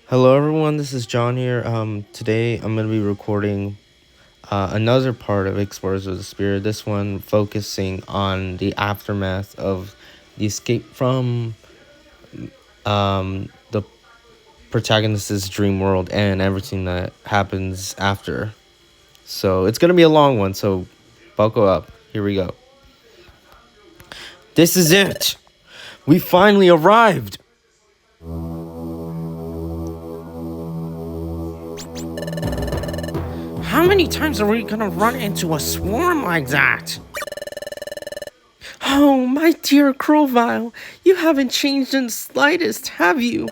Hello, everyone. This is John here. Today I'm going to be recording another part of Explorers of the Spirit. This one focusing on the aftermath of the escape from the protagonist's dream world and everything that happens after. So it's going to be a long one. So buckle up. Here we go. This is it. We finally arrived. How many times are we gonna run into a swarm like that? Oh, my dear Crowvile, you haven't changed in the slightest, have you?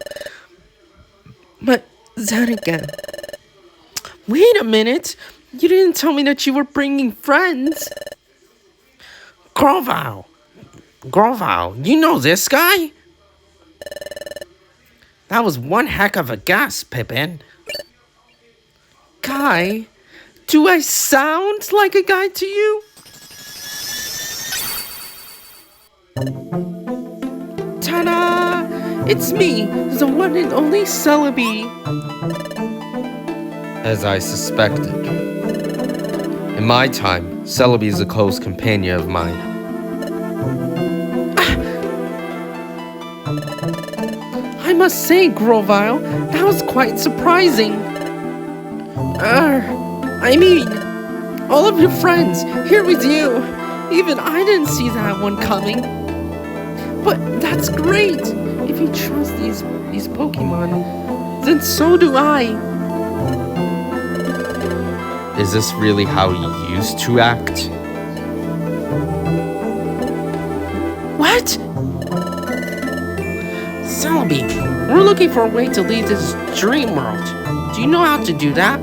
But then again, wait a minute. You didn't tell me that you were bringing friends. Grovile! Grovile, you know this guy? That was one heck of a guess, Pippin. Guy? Do I sound like a guy to you? Ta-da! It's me, the one and only Celebi. As I suspected. In my time, Celebi is a close companion of mine. I must say, Grovile, that was quite surprising. I mean, all of your friends here with you. Even I didn't see that one coming. But that's great. If you trust these Pokemon, then so do I. Is this really how you used to act? What? Celebi, we're looking for a way to leave this dream world. Do you know how to do that?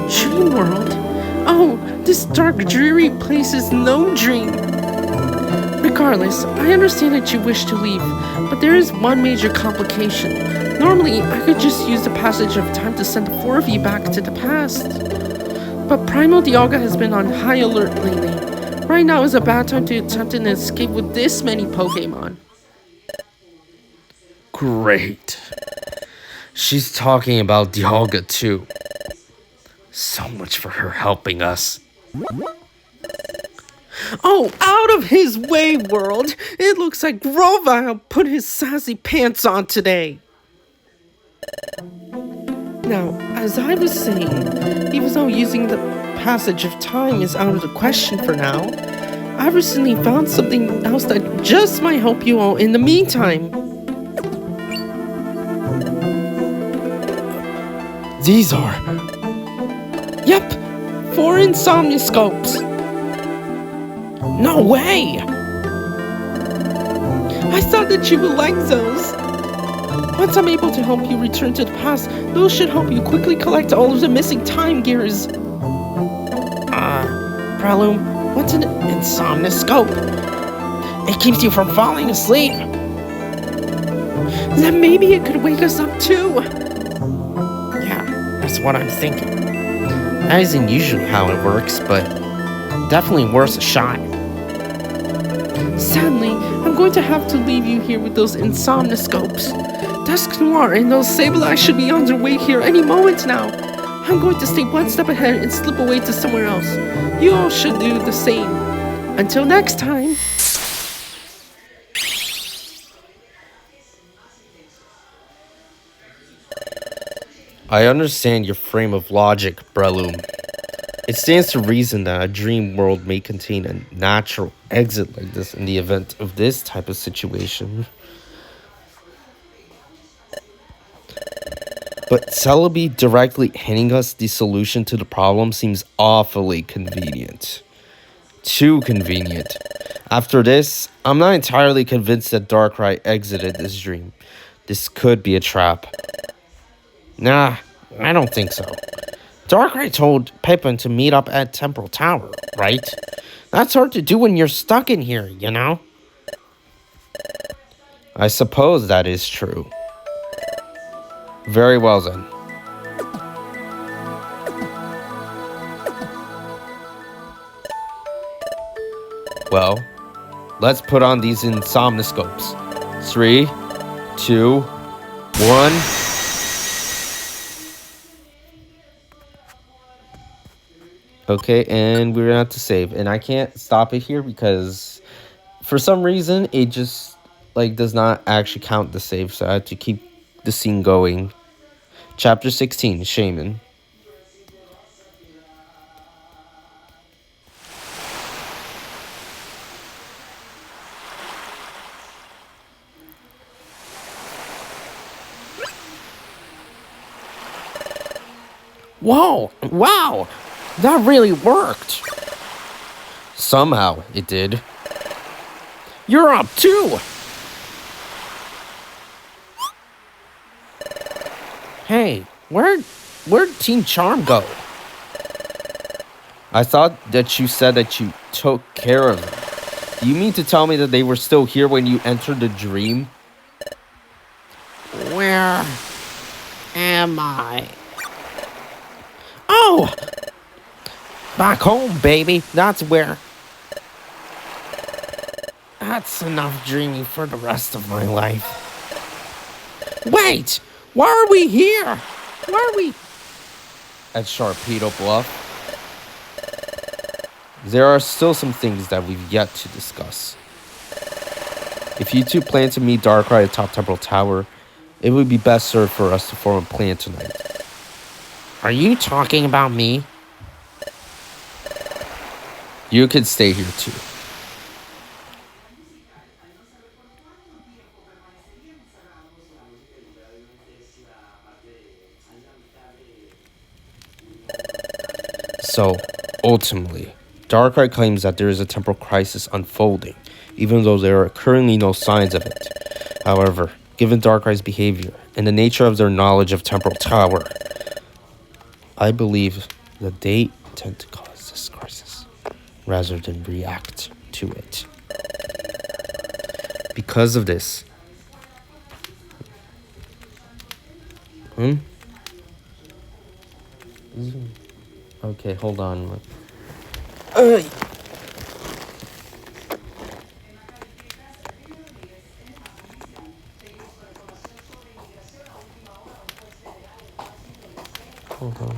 Dream world? Oh, this dark, dreary place is no dream. Regardless, I understand that you wish to leave, but there is one major complication. Normally, I could just use the passage of time to send the four of you back to the past. But Primal Dialga has been on high alert lately. Right now is a bad time to attempt an escape with this many Pokemon. Great. She's talking about Dialga too. So much for her helping us. Oh, out of his way, world! It looks like Grovile put his sassy pants on today. Now, as I was saying, even though using the passage of time is out of the question for now, I recently found something else that just might help you all in the meantime. These are... Yep, 4 insomnioscopes. No way! I thought that you would like those. Once I'm able to help you return to the past, those should help you quickly collect all of the missing time gears. Breloom, what's an insomnoscope? It keeps you from falling asleep. Then maybe it could wake us up too. Yeah, that's what I'm thinking. That isn't usually how it works, but definitely worth a shot. Sadly, I'm going to have to leave you here with those insomnoscopes. Dusk Noir and those Sableye should be on their way here any moment now. I'm going to stay one step ahead and slip away to somewhere else. You all should do the same. Until next time. I understand your frame of logic, Breloom. It stands to reason that a dream world may contain a natural exit like this in the event of this type of situation. But Celebi directly handing us the solution to the problem seems awfully convenient. Too convenient. After this, I'm not entirely convinced that Darkrai exited this dream. This could be a trap. Nah, I don't think so. Darkrai told Pippin to meet up at Temporal Tower, right? That's hard to do when you're stuck in here, you know? I suppose that is true. Very well then. Well, let's put on these insomnoscopes. 3, 2, One. Okay, and we're gonna have to save. And I can't stop it here because for some reason it just like does not actually count the save, so I have to keep the scene going. Chapter 16, Shaman. Whoa! Wow! That really worked! Somehow it did. You're up too! Hey, where'd Team Charm go? I thought that you said that you took care of them. Do you mean to tell me that they were still here when you entered the dream? Where am I? Oh! Back home, baby. That's where. That's enough dreaming for the rest of my life. Wait! Why are we here? Why are we... At Sharpedo Bluff? There are still some things that we've yet to discuss. If you two plan to meet Darkrai at Top Temporal Tower, it would be best served for us to form a plan tonight. Are you talking about me? You could stay here too. So, ultimately, Darkrai claims that there is a temporal crisis unfolding, even though there are currently no signs of it. However, given Darkrai's behavior and the nature of their knowledge of Temporal Tower, I believe that they intend to cause this crisis, rather than react to it. Because of this... Okay, hold on. Hold on.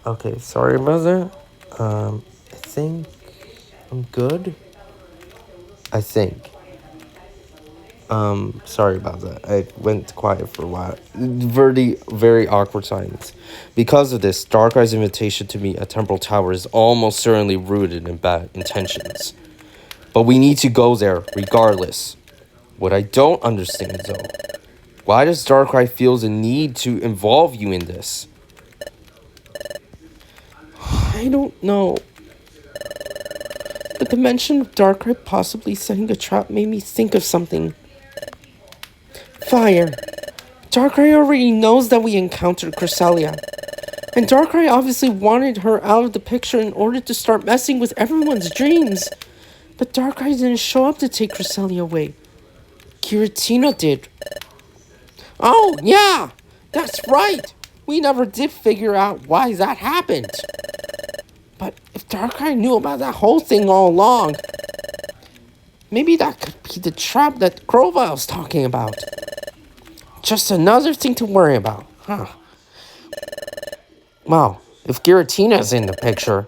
Okay, sorry about that. I think I'm good. I think. Sorry about that. I went quiet for a while. Very awkward silence. Because of this, Darkrai's invitation to meet at Temporal Tower is almost certainly rooted in bad intentions. But we need to go there regardless. What I don't understand, though, why does Darkrai feel the need to involve you in this? I don't know. But the mention of Darkrai possibly setting a trap made me think of something. Fire. Darkrai already knows that we encountered Cresselia. And Darkrai obviously wanted her out of the picture in order to start messing with everyone's dreams. But Darkrai didn't show up to take Cresselia away. Giratina did. Oh, yeah! That's right! We never did figure out why that happened. But if Darkrai knew about that whole thing all along, maybe that could be the trap that Grovile's talking about. Just another thing to worry about, huh? Well, if Giratina's in the picture,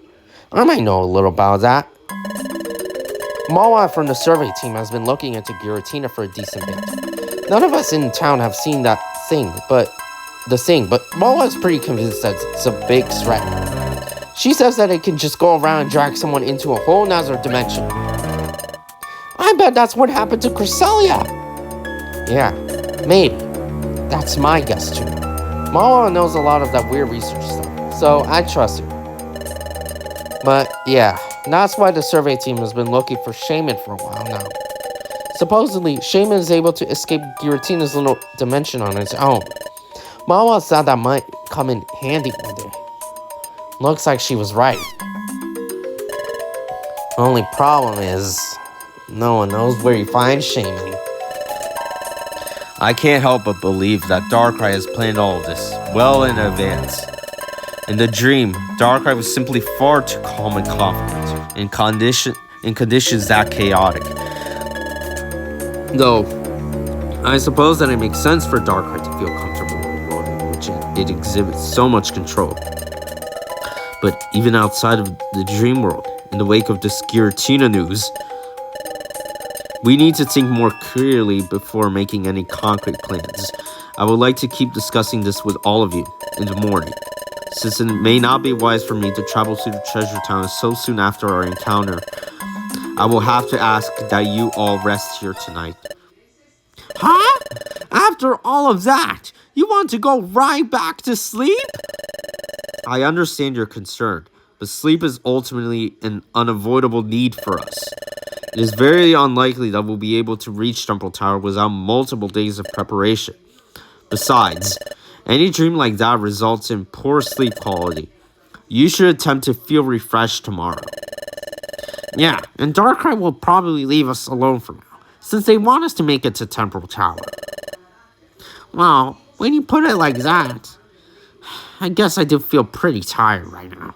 I might know a little about that. Mawa from the survey team has been looking into Giratina for a decent bit. None of us in town have seen that thing, but Mawa is pretty convinced that it's a big threat. She says that it can just go around and drag someone into a whole nother dimension. I bet that's what happened to Cresselia. Yeah, maybe. That's my guess too. Mawa knows a lot of that weird research stuff, so I trust her. But yeah, That's why the survey team has been looking for Shaman for a while now. Supposedly, Shaman is able to escape Giratina's little dimension on its own. Mama thought that might come in handy one day. Looks like she was right. Only problem is, no one knows where you find Shaman. I can't help but believe that Darkrai has planned all of this well in advance. In the dream, Darkrai was simply far too calm and confident in conditions that chaotic. Though, I suppose that it makes sense for Darkrai to feel comfortable in a world in which it exhibits so much control. But even outside of the dream world, in the wake of this Giratina news, we need to think more clearly before making any concrete plans. I would like to keep discussing this with all of you in the morning, since it may not be wise for me to travel to the Treasure Town so soon after our encounter. I will have to ask that you all rest here tonight. Huh? After all of that, you want to go right back to sleep? I understand your concern, but sleep is ultimately an unavoidable need for us. It is very unlikely that we'll be able to reach Temple Tower without multiple days of preparation. Besides, any dream like that results in poor sleep quality. You should attempt to feel refreshed tomorrow. Yeah, and Darkrai will probably leave us alone for now, since they want us to make it to Temple Tower. Well, when you put it like that, I guess I do feel pretty tired right now.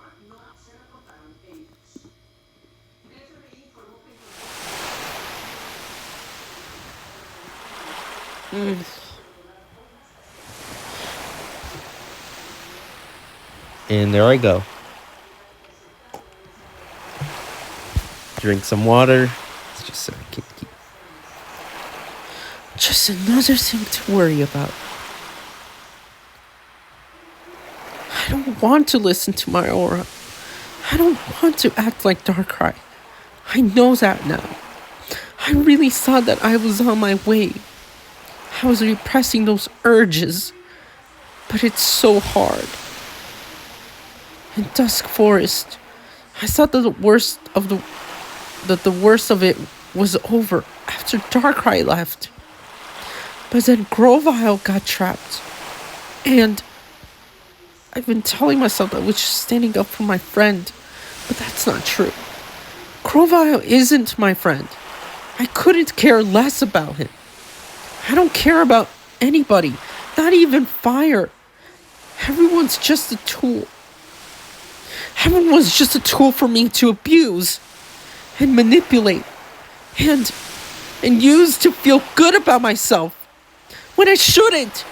And there I go. Drink some water. It's just so I can keep. Just another thing to worry about. I don't want to listen to my aura. I don't want to act like Darkrai. I know that now. I really thought that I was on my way. I was repressing those urges. But it's so hard. In Dusk Forest, I thought that the worst of it was over after Darkrai left. But then Grovyle got trapped. And I've been telling myself that I was just standing up for my friend. But that's not true. Grovyle isn't my friend. I couldn't care less about him. I don't care about anybody. Not even fire. Everyone's just a tool. Everyone's just a tool for me to abuse and manipulate and use to feel good about myself when I shouldn't.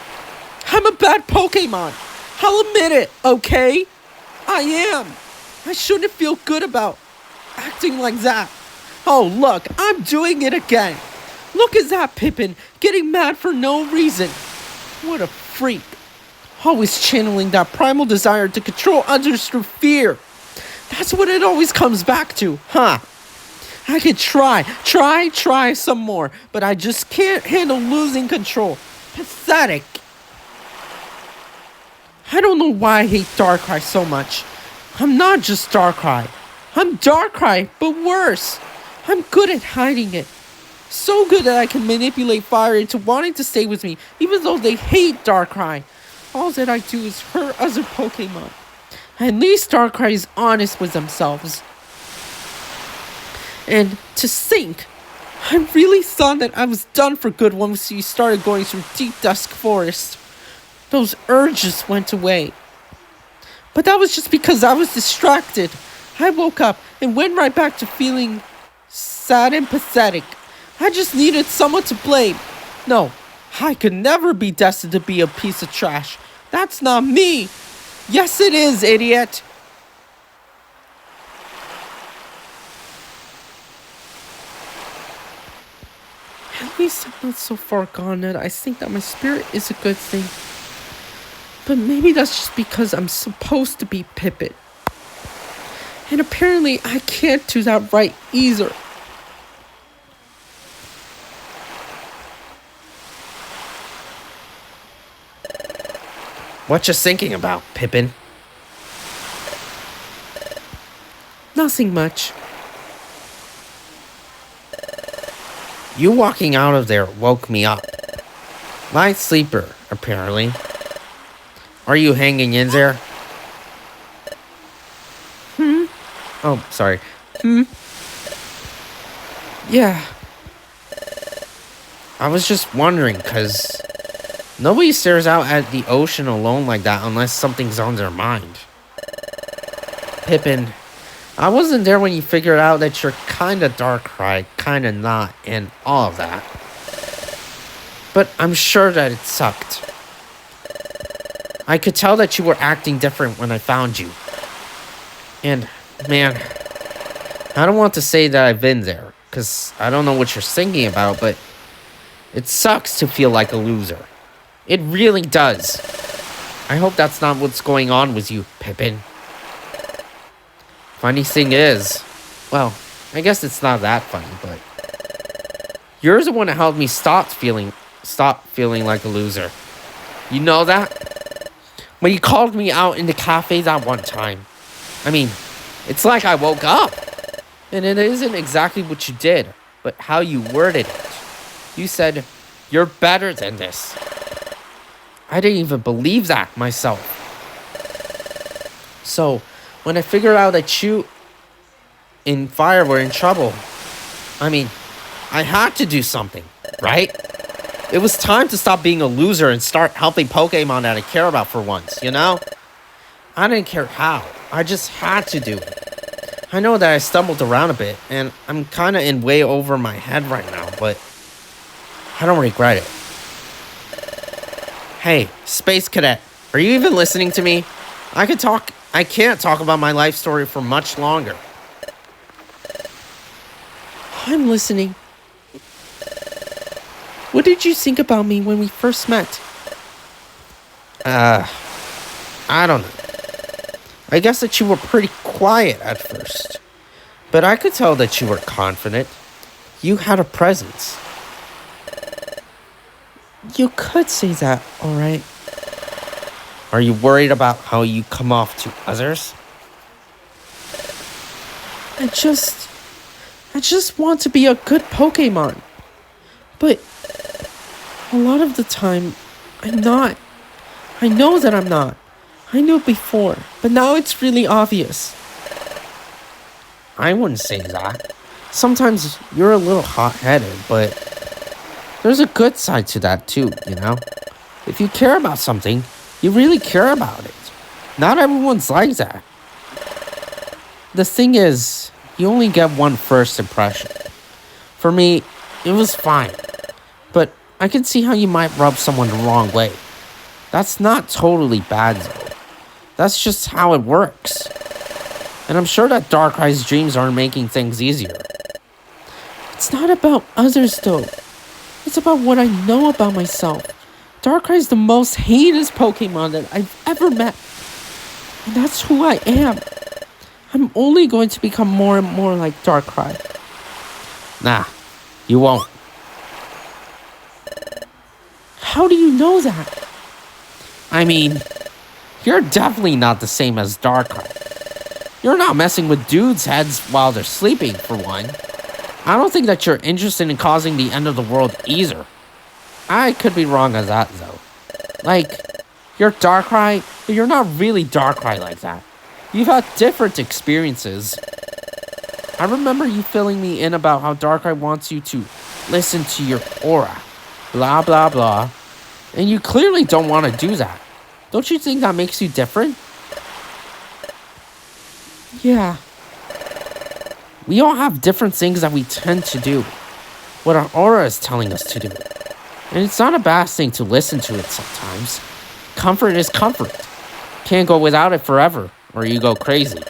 I'm a bad Pokemon. I'll admit it, okay? I am. I shouldn't feel good about acting like that. Oh, look, I'm doing it again. Look at that Pippin, getting mad for no reason. What a freak. Always channeling that primal desire to control others through fear. That's what it always comes back to, huh? I could try some more, but I just can't handle losing control. Pathetic. I don't know why I hate Darkrai so much. I'm not just Darkrai. I'm Darkrai, but worse. I'm good at hiding it. So good that I can manipulate fire into wanting to stay with me, even though they hate Darkrai. All that I do is hurt other Pokemon. At least Darkrai is honest with themselves. And to think, I really thought that I was done for good once you started going through deep Dusk Forest. Those urges went away. But that was just because I was distracted. I woke up and went right back to feeling sad and pathetic. I just needed someone to blame. No, I could never be destined to be a piece of trash. That's not me. Yes, it is, idiot. At least I'm not so far gone that I think that my spirit is a good thing. But maybe that's just because I'm supposed to be Pippin. And apparently I can't do that right either. What you thinking about, Pippin? Nothing much. You walking out of there woke me up. Light sleeper, apparently. Are you hanging in there? Oh, sorry. Yeah. I was just wondering, because nobody stares out at the ocean alone like that unless something's on their mind. Pippin, I wasn't there when you figured out that you're kinda Darkrai, kinda not, and all of that. But I'm sure that it sucked. I could tell that you were acting different when I found you. And, man, I don't want to say that I've been there, because I don't know what you're thinking about, but it sucks to feel like a loser. It really does. I hope that's not what's going on with you, Pippin. Funny thing is, well, I guess it's not that funny, but you're the one that helped me stop feeling like a loser. You know that? When you called me out in the cafe that one time. I mean, it's like I woke up. And it isn't exactly what you did, but how you worded it. You said, "You're better than this." I didn't even believe that myself. So, when I figured out that you and Fire were in trouble, I mean, I had to do something, right? It was time to stop being a loser and start helping Pokemon that I care about for once, you know? I didn't care how. I just had to do it. I know that I stumbled around a bit, and I'm kind of in way over my head right now, but I don't regret it. Hey, Space Cadet, are you even listening to me? I can't talk about my life story for much longer. I'm listening. What did you think about me when we first met? I don't know. I guess that you were pretty quiet at first, but I could tell that you were confident. You had a presence. You could say that, alright. Are you worried about how you come off to others? I just want to be a good Pokemon. But a lot of the time, I'm not. I know that I'm not. I knew before, but now it's really obvious. I wouldn't say that. Sometimes you're a little hot-headed, but there's a good side to that too, you know? If you care about something, you really care about it. Not everyone's like that. The thing is, you only get one first impression. For me, it was fine. But I can see how you might rub someone the wrong way. That's not totally bad though. That's just how it works. And I'm sure that Darkrai's dreams aren't making things easier. It's not about others though. It's about what I know about myself. Darkrai's the most heinous Pokemon that I've ever met. And that's who I am. I'm only going to become more and more like Darkrai. Nah, you won't. How do you know that? I mean, you're definitely not the same as Darkrai. You're not messing with dudes' heads while they're sleeping, for one. I don't think that you're interested in causing the end of the world either. I could be wrong on that, though. Like, you're Darkrai, but you're not really Darkrai like that. You've had different experiences. I remember you filling me in about how Darkrai wants you to listen to your aura. Blah, blah, blah. And you clearly don't want to do that. Don't you think that makes you different? Yeah. We all have different things that we tend to do. What our aura is telling us to do. And it's not a bad thing to listen to it sometimes. Comfort is comfort. Can't go without it forever, or you go crazy.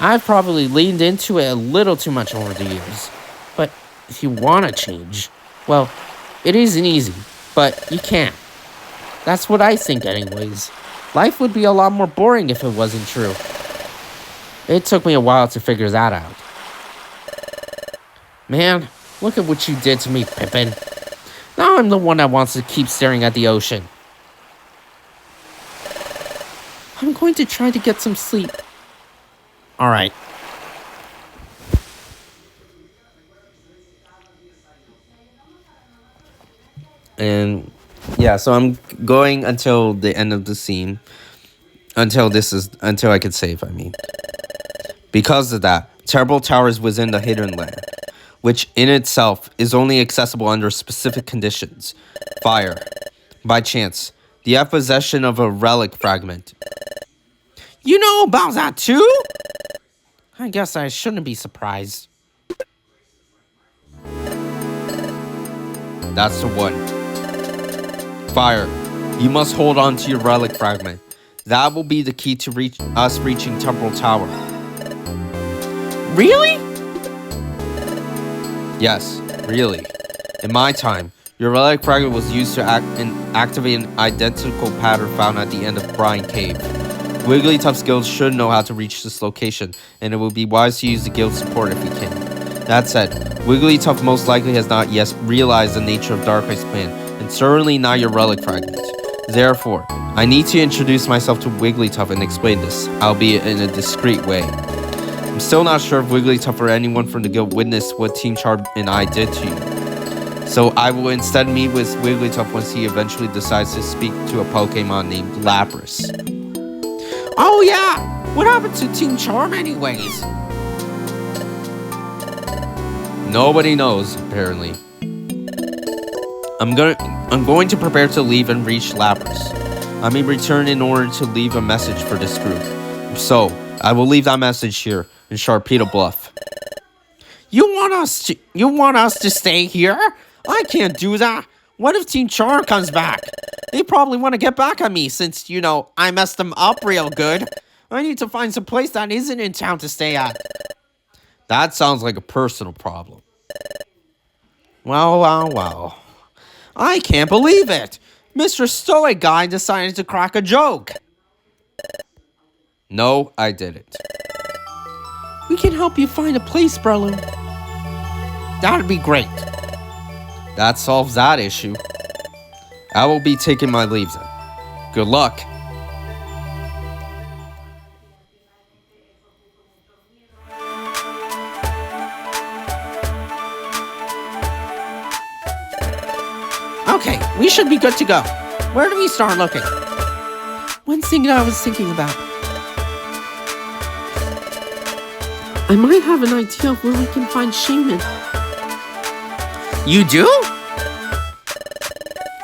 I've probably leaned into it a little too much over the years. But if you want to change, well, it isn't easy, but you can. That's what I think anyways. Life would be a lot more boring if it wasn't true. It took me a while to figure that out. Man, look at what you did to me, Pippin. Now I'm the one that wants to keep staring at the ocean. I'm going to try to get some sleep. Alright. And yeah, so I'm going until the end of the scene. Until I could save, I mean. Because of that, Terrible Tower is within the Hidden Land, which in itself is only accessible under specific conditions. Fire. By chance, you have possession of a relic fragment. You know about that too? I guess I shouldn't be surprised. That's the one. Fire. You must hold on to your relic fragment. That will be the key to reaching Temporal Tower. Really? Yes, really. In my time, your relic fragment was used to activate an identical pattern found at the end of Brine Cave. Wigglytuff's guild should know how to reach this location, and it would be wise to use the guild support if we can. That said, Wigglytuff most likely has not yet realized the nature of Darkrai's plan, and certainly not your relic fragment. Therefore, I need to introduce myself to Wigglytuff and explain this, albeit in a discreet way. I'm still not sure if Wigglytuff or anyone from the guild witnessed what Team Char and I did to you. So I will instead meet with Wigglytuff once he eventually decides to speak to a Pokemon named Lapras. Oh yeah! What happened to Team Charm anyways? Nobody knows, apparently. I'm going to prepare to leave and reach Lapras. I may return in order to leave a message for this group. So, I will leave that message here in Sharpedo Bluff. You want us to stay here? I can't do that. What if Team Charm comes back? They probably want to get back at me since, I messed them up real good. I need to find some place that isn't in town to stay at. That sounds like a personal problem. Well. I can't believe it. Mr. Stoic Guy decided to crack a joke. No, I didn't. We can help you find a place, Breloom. That'd be great. That solves that issue. I will be taking my leave then. Good luck. Okay, we should be good to go. Where do we start looking? One thing that I was thinking about. I might have an idea of where we can find Shaman. You do?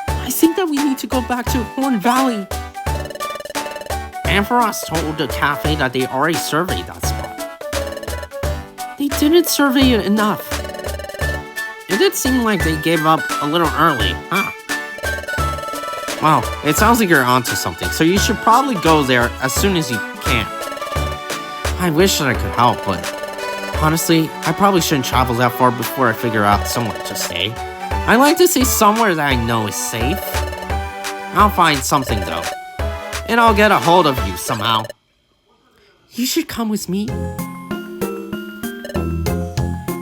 I think that we need to go back to Horn Valley. Ampharos told the cafe that they already surveyed that spot. They didn't survey it enough. It did seem like they gave up a little early, huh? Well, it sounds like you're onto something, so you should probably go there as soon as you can. I wish that I could help, but honestly, I probably shouldn't travel that far before I figure out somewhere to stay. I like to stay somewhere that I know is safe. I'll find something though, and I'll get a hold of you somehow. You should come with me.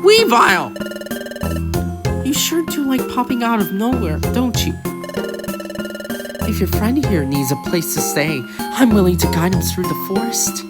Weavile! You sure do like popping out of nowhere, don't you? If your friend here needs a place to stay, I'm willing to guide him through the forest.